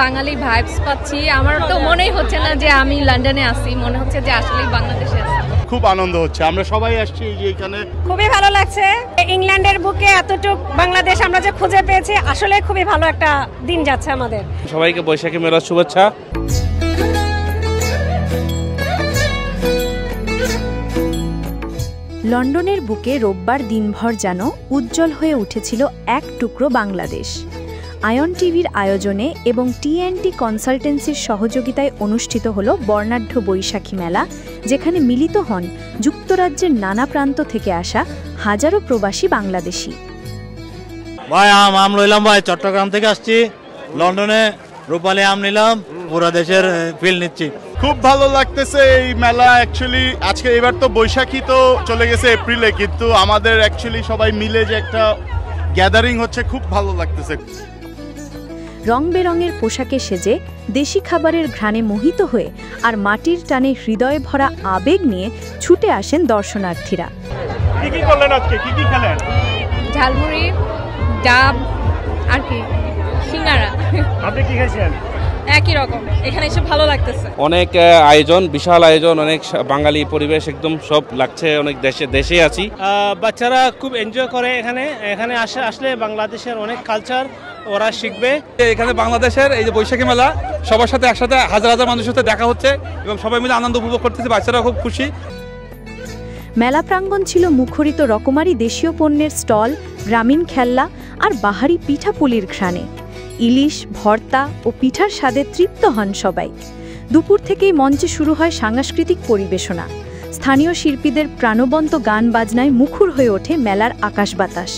বাঙালি vibes পাচ্ছি। আমার তো মনেই হচ্ছে না যে আমি লন্ডনে আছি, মনে হচ্ছে যে আসলেই বাংলাদেশে আছি। খুব আনন্দ হচ্ছে, আমরা সবাই আসছি যে এখানে। খুবই ভালো লাগছে, ইংল্যান্ডের বুকে এতটুক বাংলাদেশ আমরা যে খুঁজে পেয়েছি, আসলে খুবই ভালো একটা দিন যাচ্ছে আমাদের। সবাইকে বৈশাখী মেলার শুভেচ্ছা। লন্ডনের বুকে রোববার দিনভর যেন উজ্জ্বল হয়ে উঠেছিল এক টুকরো বাংলাদেশ। আয়ন টিভির আয়োজনে এবং টি&টি কনসালটেন্সির সহযোগিতায় অনুষ্ঠিত হল বর্ণাঢ্য বৈশাখী মেলা, যেখানে মিলিত হন যুক্তরাজ্যের নানা প্রান্ত থেকে আসা হাজারো প্রবাসী বাংলাদেশি। ভাই আম লইলাম ভাই, চট্টগ্রাম থেকে আসছি, লন্ডনে রূপালী আম নিলাম, পুরো দেশের ফিল নিচ্ছি। খুব ভালো লাগতেছে এই মেলা। অ্যাকচুয়ালি আজকে এবার তো বৈশাখী তো চলে গেছে এপ্রিলে, কিন্তু আমাদের অ্যাকচুয়ালি সবাই মিলে যে একটা গ্যাদারিং হচ্ছে, খুব ভালো লাগতেছে। রং বেরঙের পোশাকে সেজে দেশি খাবারের ঘ্রাণে মোহিত হয়ে আর মাটির টানে হৃদয়ে ভরা আবেগ নিয়ে ছুটে আসেন দর্শনার্থীরা। কি কি করলেন আজকে, কি কি খেলেন? ঝালমুড়ি, ডাব আর কি সিঙ্গারা। আপনি কি খেয়েছেন? একই রকম, এখানে এসে ভালো লাগতেছে। অনেক আয়োজন, বিশাল আয়োজন, অনেক বাঙালি পরিবেশ, একদম সব লাগছে, অনেক দেশে আছি। বাচ্চারা খুব এনজয় করে এখানে আসলে বাংলাদেশের অনেক কালচার ওরা শিখবে। এখানে বাংলাদেশের এই যে বৈশাখী মেলা, সবার সাথে একসাথে হাজার হাজার মানুষের সাথে দেখা হচ্ছে এবং সবাই মিলে আনন্দ উপভোগ করতেছে, বাচ্চারা খুব খুশি। মেলা প্রাঙ্গণ ছিল মুখরিত রকমারি দেশীয় পণ্যের স্টল, গ্রামীণ খেলনা আর বাহারি পিঠাপুলির ঘ্রাণে। ইলিশ, ভর্তা ও পিঠার স্বাদে তৃপ্ত হন সবাই। দুপুর থেকেই মঞ্চে শুরু হয় সাংস্কৃতিক পরিবেশনা। স্থানীয় শিল্পীদের প্রাণবন্ত গান বাজনায় মুখর হয়ে ওঠে মেলার আকাশ বাতাস।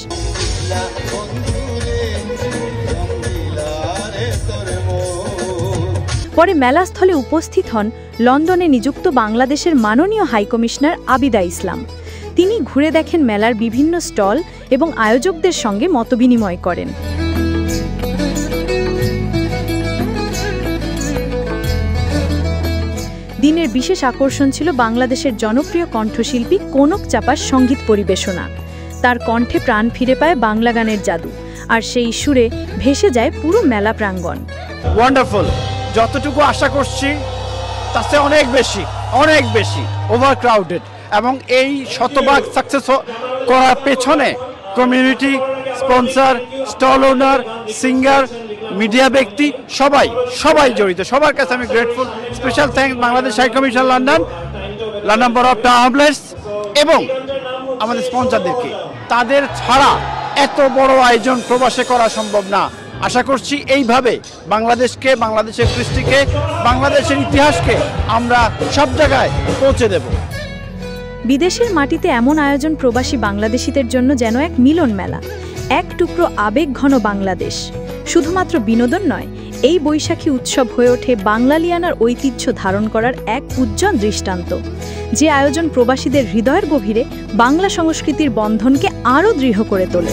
পরে মেলাস্থলে উপস্থিত হন লন্ডনে নিযুক্ত বাংলাদেশের মাননীয় হাইকমিশনার আবিদা ইসলাম। তিনি ঘুরে দেখেন মেলার বিভিন্ন স্টল এবং আয়োজকদের সঙ্গে মতবিনিময় করেন। দিনের বিশেষ আকর্ষণ ছিল বাংলাদেশের জনপ্রিয় কণ্ঠশিল্পী কনক চাপার সঙ্গীত পরিবেশনা। তার কণ্ঠে প্রাণ ফিরে পায় বাংলা গানের জাদু, আর সেই সুরে ভেসে যায় পুরো মেলা প্রাঙ্গণ। ওয়ান্ডারফুল, যতটুকু আশা করছি তার চেয়ে অনেক বেশি ওভারক্রাউডেড, এবং এই শতভাগ সাকসেস করার পেছনে community, sponsor, stall owner, singer, media ব্যক্তি সবাই জড়িত। সবার কাছে আমি grateful. Special thanks Bangladesh high commission London board of travellers এবং আমাদের স্পন্সরদেরকে। তাদের ছাড়া এত বড় আয়োজন প্রবাসে করা সম্ভব না। আশা করছি এইভাবে বাংলাদেশকে, বাংলাদেশের কৃষ্টিকে, বাংলাদেশের ইতিহাসকে আমরা সব জায়গায় পৌঁছে দেব। বিদেশের মাটিতে এমন আয়োজন প্রবাসী বাংলাদেশিদের জন্য যেন এক মিলন মেলা, এক টুকরো আবেগঘন বাংলাদেশ। শুধুমাত্র বিনোদন নয়, এই বৈশাখী উৎসব হয়ে ওঠে বাংলালিয়ানার ঐতিহ্য ধারণ করার এক উজ্জ্বল দৃষ্টান্ত, যে আয়োজন প্রবাসীদের হৃদয়ের গভীরে বাংলা সংস্কৃতির বন্ধনকে আরও দৃঢ় করে তোলে।